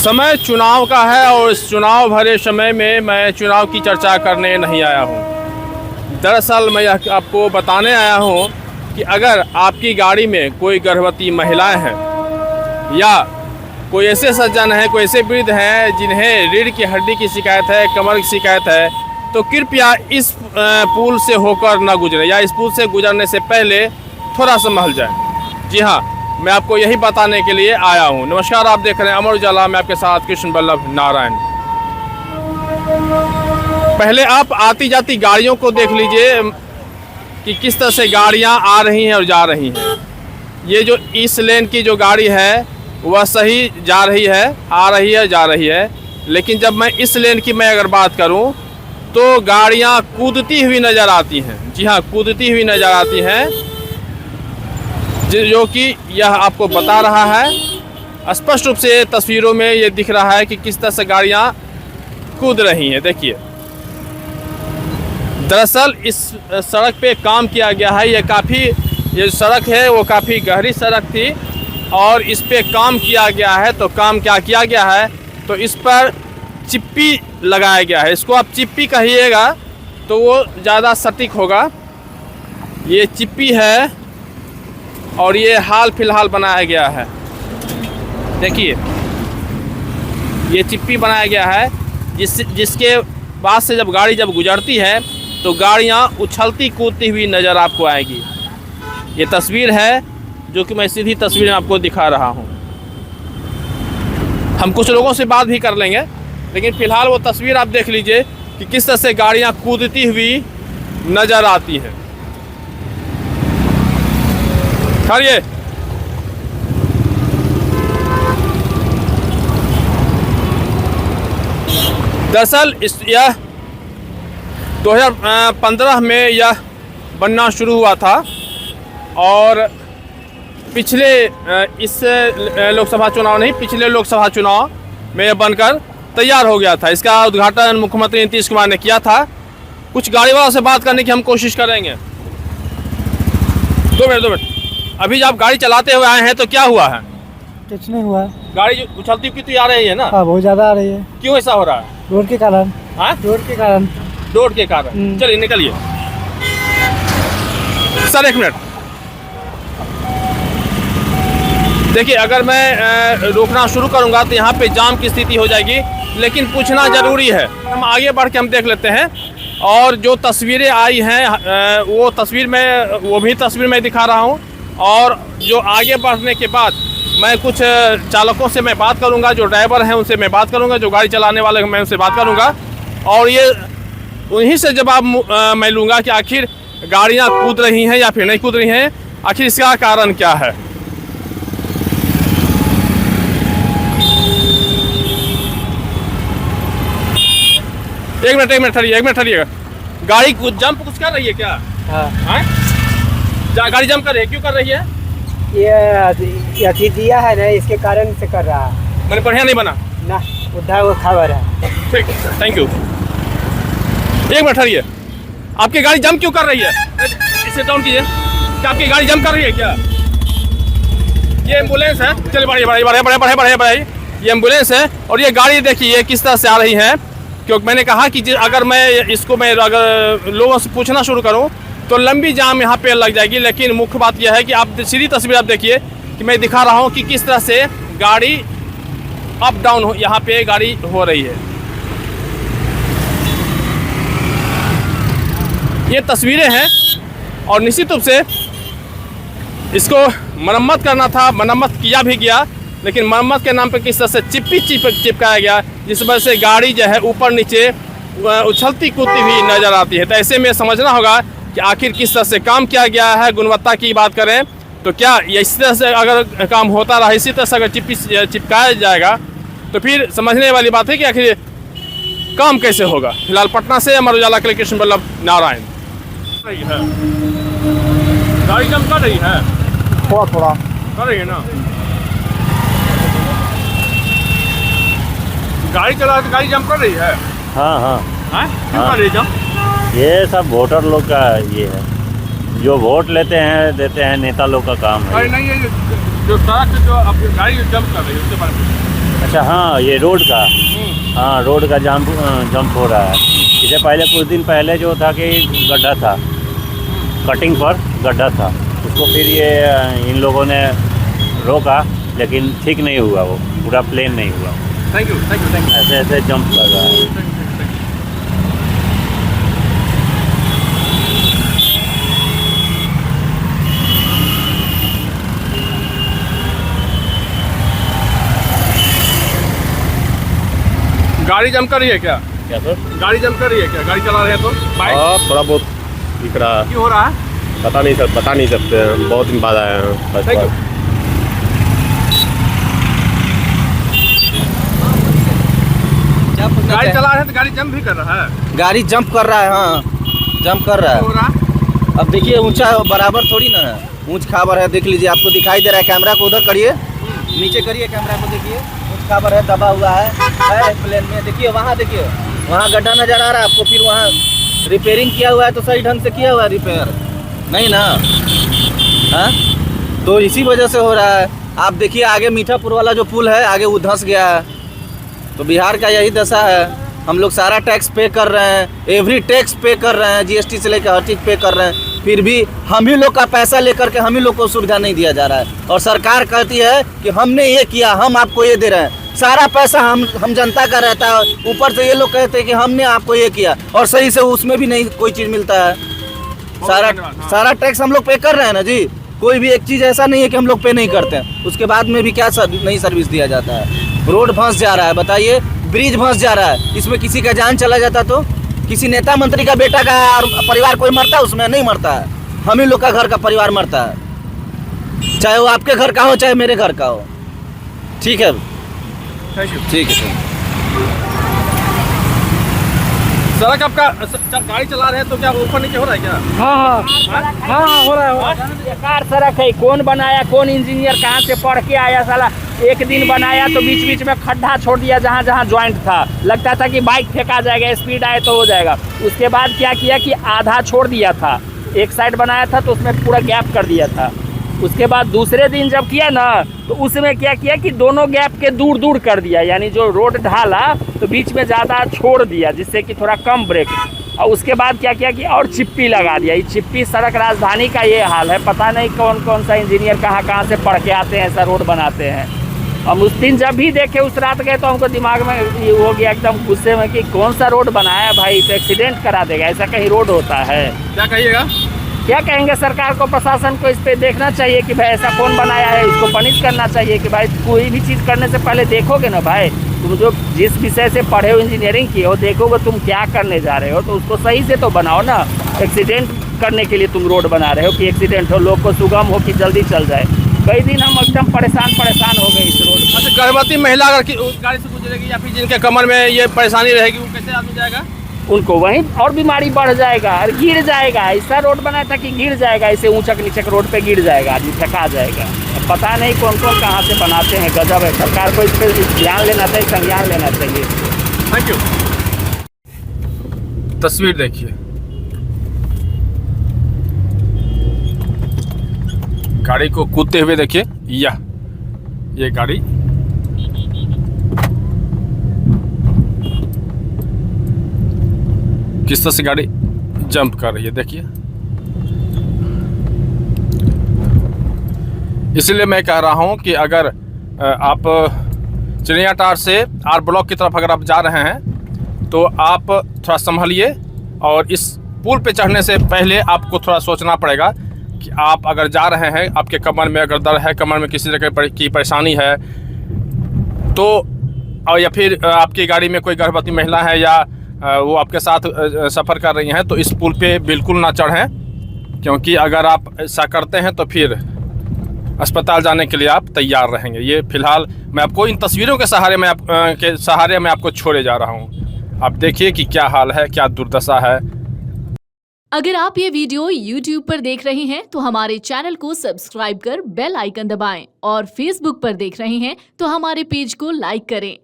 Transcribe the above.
समय चुनाव का है और इस चुनाव भरे समय में मैं चुनाव की चर्चा करने नहीं आया हूँ। दरअसल मैं यह आपको बताने आया हूँ कि अगर आपकी गाड़ी में कोई गर्भवती महिलाएं हैं या कोई ऐसे सज्जन हैं, कोई ऐसे वृद्ध हैं जिन्हें रीढ़ की हड्डी की शिकायत है, कमर की शिकायत है, तो कृपया इस पुल से होकर न गुजरें या इस पुल से गुजरने से पहले थोड़ा संभल जाएं। जी हाँ, मैं आपको यही बताने के लिए आया हूँ। नमस्कार, आप देख रहे हैं अमर उजाला, मैं आपके साथ कृष्ण बल्लभ नारायण। पहले आप आती जाती गाड़ियों को देख लीजिए कि किस तरह से गाड़ियाँ आ रही हैं और जा रही हैं। ये जो इस लेन की जो गाड़ी है वह सही जा रही है, आ रही है, जा रही है, लेकिन जब मैं इस लेन की मैं अगर बात करूं तो गाड़ियां कूदती हुई नज़र आती हैं। जी हाँ, कूदती हुई नज़र आती हैं, जो कि यह आपको बता रहा है। स्पष्ट रूप से तस्वीरों में ये दिख रहा है कि किस तरह से गाड़ियां कूद रही हैं। देखिए, दरअसल इस सड़क पे काम किया गया है। ये सड़क है वो काफ़ी गहरी सड़क थी और इस पे काम किया गया है। तो काम क्या किया गया है, तो इस पर चिप्पी लगाया गया है। इसको आप चिप्पी कहिएगा तो वो ज़्यादा सटीक होगा। ये चिप्पी है और ये हाल फिलहाल बनाया गया है। देखिए, ये चिप्पी बनाया गया है जिसके पास से जब गाड़ी गुजरती है तो गाड़ियाँ उछलती कूदती हुई नज़र आपको आएगी। ये तस्वीर है जो कि मैं सीधी तस्वीर में आपको दिखा रहा हूँ। हम कुछ लोगों से बात भी कर लेंगे, लेकिन फ़िलहाल वो तस्वीर आप देख लीजिए कि किस तरह से गाड़ियाँ कूदती हुई नज़र आती हैं। खड़िए, दरअसल यह 2015 में यह बनना शुरू हुआ था और पिछले इस लोकसभा चुनाव नहीं, पिछले लोकसभा चुनाव में यह बनकर तैयार हो गया था। इसका उद्घाटन मुख्यमंत्री नीतीश कुमार ने किया था। कुछ गाड़ी वालों से बात करने की हम कोशिश करेंगे। 2 मिनट। अभी जब गाड़ी चलाते हुए आए हैं तो क्या हुआ है? कुछ नहीं हुआ। गाड़ी उछलती कितनी आ रही है ना? हाँ, बहुत ज़्यादा आ रही है। क्यों ऐसा हो रहा है? रोड के कारण। हाँ, रोड के कारण। चलिए निकलिए। सर 1 मिनट देखिए, अगर मैं रोकना शुरू करूंगा तो यहाँ पे जाम की स्थिति हो जाएगी, लेकिन पूछना ज़रूरी है। हम आगे बढ़ के हम देख लेते हैं और जो तस्वीरें आई हैं वो भी तस्वीर में दिखा रहा हूँ। और जो आगे बढ़ने के बाद मैं कुछ चालकों से मैं बात करूँगा, जो ड्राइवर हैं उनसे मैं बात करूँगा, जो गाड़ी चलाने वाले हैं मैं उनसे बात करूँगा और ये उन्हीं से जवाब मैं लूँगा कि आखिर गाड़ियाँ कूद रही हैं या फिर नहीं कूद रही हैं, आखिर इसका कारण क्या है। एक मिनट ठहरिएगा। गाड़ी जंप कुछ कर रही है क्या? हाँ, गाड़ी जंप कर रही है, क्यों कर रही है? ये अथी दिया है ना, इसके कारण से कर रहा है। मैंने बढ़िया नहीं बना ना, उधर वो खबर है। ठीक, थैंक यू। 1 मिनट ठहरिए। आपकी गाड़ी जंप क्यों कर रही है? इसे डाउन कीजिए। क्या आपकी गाड़ी जंप कर रही है क्या? ये एम्बुलेंस है। चलिए बढ़िए। ये एम्बुलेंस है और ये गाड़ी देखिए किस तरह से आ रही है। क्योंकि मैंने कहा कि अगर मैं अगर लोगों से पूछना शुरू करूं तो लंबी जाम यहाँ पे लग जाएगी। लेकिन मुख्य बात यह है कि आप सीधी तस्वीर आप देखिए कि मैं दिखा रहा हूँ कि किस तरह से गाड़ी अप डाउन यहाँ पे गाड़ी हो रही है। ये तस्वीरें हैं और निश्चित रूप से इसको मरम्मत करना था, मरम्मत किया भी गया, लेकिन मरम्मत के नाम पे किस तरह से चिपकाया गया, जिस वजह से गाड़ी जो है ऊपर नीचे उछलती कूदती हुई नज़र आती है। तो ऐसे में समझना होगा कि आखिर किस तरह से काम किया गया है। गुणवत्ता की बात करें तो क्या इस तरह से अगर काम होता रहा, इसी तरह से अगर चिपकाया जाएगा तो फिर समझने वाली बात है कि आखिर काम कैसे होगा। फिलहाल पटना से अमर उजाला के लिए कृष्ण बल्लभ नारायण। गाड़ी जंप कर रही है, थोड़ा कर रही है ना। गाड़ी चला तो गाड़ी जंप कर रही है। हाँ, क्यों कर रही है जंप? ये सब वोटर लोग का ये है, जो वोट लेते हैं देते हैं, नेता लोग का काम है। अरे नहीं, ये जो सड़क से जो अब गाड़ी जंप कर रही है उसके बारे में अच्छा हाँ, ये रोड का, हाँ रोड का जंप हो रहा है। इससे पहले कुछ दिन पहले जो था कि गड्ढा था, कटिंग पर गड्ढा था, उसको फिर ये इन लोगों ने रोका, लेकिन ठीक नहीं हुआ, वो पूरा प्लेन नहीं हुआ। Thank you. ऐसे ऐसे जंप कर रहा है। गाड़ी जम कर रही है क्या? क्या सर? गाड़ी जम कर रही है क्या? गाड़ी चला रहे हैं तो बाइक हाँ थोड़ा बहुत दिख रहा है। क्यों हो रहा है? बता नहीं सकते हैं, बहुत दिन बाद आए हैं फर्स्ट Thank you. बार। गाड़ी चला रहे हैं तो गाड़ी जम भी कर रहा है। गाड़ी जंप कर रहा है, हाँ जंप कर रहा क्यों हो है। रहा है? अब देखिए ऊंचा बराबर थोड़ी ना है, ऊंच खाबर है, देख लीजिए, आपको दिखाई दे रहा है। कैमरा को उधर करिए, नीचे करिए कैमरा को, देखिए ऊंच खाबर है, दबा हुआ है प्लेन में। देखिए वहाँ गड्ढा नजर आ रहा है आपको, फिर वहाँ रिपेयरिंग किया हुआ है तो सही ढंग से किया हुआ है रिपेयर, नहीं ना? हाँ, तो इसी वजह से हो रहा है। आप देखिए आगे मीठापुर वाला जो पुल है, आगे वो धंस गया है। तो बिहार का यही दशा है, हम लोग सारा टैक्स पे कर रहे हैं, एवरी टैक्स पे कर रहे हैं, जीएसटी से लेकर हर चीज़ पे कर रहे हैं, फिर भी हम ही लोग का पैसा लेकर के हम ही लोग को सुविधा नहीं दिया जा रहा है। और सरकार कहती है कि हमने ये किया, हम आपको ये दे रहे हैं, सारा पैसा हम जनता का रहता है। ऊपर से ये लोग कहते हैं कि हमने आपको ये किया, और सही से उसमें भी नहीं कोई चीज़ मिलता है। सारा टैक्स हम लोग पे कर रहे हैं ना जी, कोई भी एक चीज़ ऐसा नहीं है कि हम लोग पे नहीं करते हैं। उसके बाद में भी क्या नहीं सर्विस दिया जाता है। रोड धंस जा रहा है, बताइए, ब्रिज धंस जा रहा है, इसमें किसी का जान चला जाता तो? किसी नेता मंत्री का बेटा का परिवार कोई मरता है उसमें? नहीं मरता है, हम ही लोग का घर का परिवार मरता है, चाहे वो आपके घर का हो चाहे मेरे घर का हो। ठीक है, ठीक है। सड़क आपका गाड़ी चला रहे हैं तो क्या ऊपर नीचे हो रहा है क्या? हाँ हो रहा है। बेकार सड़क है, कौन बनाया, कौन इंजीनियर कहाँ से पढ़ के आया साला? एक दिन बनाया तो बीच बीच में खड्डा छोड़ दिया जहाँ जहाँ ज्वाइंट था, लगता था कि बाइक फेंका जाएगा, स्पीड आए तो हो जाएगा। उसके बाद क्या किया कि आधा छोड़ दिया था, एक साइड बनाया था तो उसमें पूरा गैप कर दिया था। उसके बाद दूसरे दिन जब किया ना तो उसमें क्या किया कि दोनों गैप के दूर दूर कर दिया, यानी जो रोड ढाला तो बीच में ज़्यादा छोड़ दिया जिससे कि थोड़ा कम ब्रेक। और उसके बाद क्या किया कि और चिप्पी लगा दिया। ये चिप्पी सड़क राजधानी का ये हाल है, पता नहीं कौन कौन सा इंजीनियर कहाँ से पढ़ के आते हैं, ऐसा रोड बनाते हैं। हम उस दिन जब भी देखे, उस रात गए तो हमको दिमाग में ये हो गया एकदम गुस्से में कि कौन सा रोड बनाया भाई, तो एक्सीडेंट करा देगा, ऐसा कहीं रोड होता है? क्या कहिएगा? क्या कहेंगे? सरकार को, प्रशासन को इस पे देखना चाहिए कि भाई ऐसा कौन बनाया है, इसको पनिश करना चाहिए कि भाई कोई भी चीज़ करने से पहले देखोगे ना भाई, तुम जो जिस विषय से पढ़े हो, इंजीनियरिंग की हो, देखोगे तुम क्या करने जा रहे हो तो उसको सही से तो बनाओ ना। एक्सीडेंट करने के लिए तुम रोड बना रहे हो कि एक्सीडेंट हो, लोग को सुगम हो कि जल्दी चल जाए। कई दिन हम एकदम परेशान हो गए इस रोड। अच्छा, गर्भवती महिला अगर उस गाड़ी से गुजरेगी या फिर जिनके कमर में ये परेशानी रहेगी, वो कैसे आदमी जाएगा? उनको वहीं और बीमारी बढ़ जाएगा और गिर जाएगा। ऐसा रोड बनाया था कि गिर जाएगा, ऐसे ऊंचक नीचक रोड पे गिर जाएगा, आदमी थका जाएगा। पता नहीं कौन कौन कहाँ से बनाते हैं, गजब है। सरकार को इस पर ध्यान लेना चाहिए, संज्ञान लेना चाहिए। Thank you. तस्वीर देखिए, गाड़ी को कूदते हुए देखिए, ये गाड़ी किस तरह से गाड़ी जंप कर रही है, देखिए। इसलिए मैं कह रहा हूं कि अगर आप चिड़ियाटार से आर ब्लॉक की तरफ अगर आप जा रहे हैं तो आप थोड़ा संभलिए, और इस पुल पे चढ़ने से पहले आपको थोड़ा सोचना पड़ेगा कि आप अगर जा रहे हैं, आपके कमर में अगर दर्द है, कमर में किसी तरह की परेशानी है तो, और या फिर आपकी गाड़ी में कोई गर्भवती महिला है या वो आपके साथ सफ़र कर रही हैं, तो इस पुल पे बिल्कुल ना चढ़ें, क्योंकि अगर आप ऐसा करते हैं तो फिर अस्पताल जाने के लिए आप तैयार रहेंगे। ये फ़िलहाल मैं आपको इन तस्वीरों के सहारे में आपको छोड़े जा रहा हूँ। आप देखिए कि क्या हाल है, क्या दुर्दशा है। अगर आप ये वीडियो YouTube पर देख रहे हैं तो हमारे चैनल को सब्सक्राइब कर बेल आइकन दबाएं, और Facebook पर देख रहे हैं तो हमारे पेज को लाइक करें।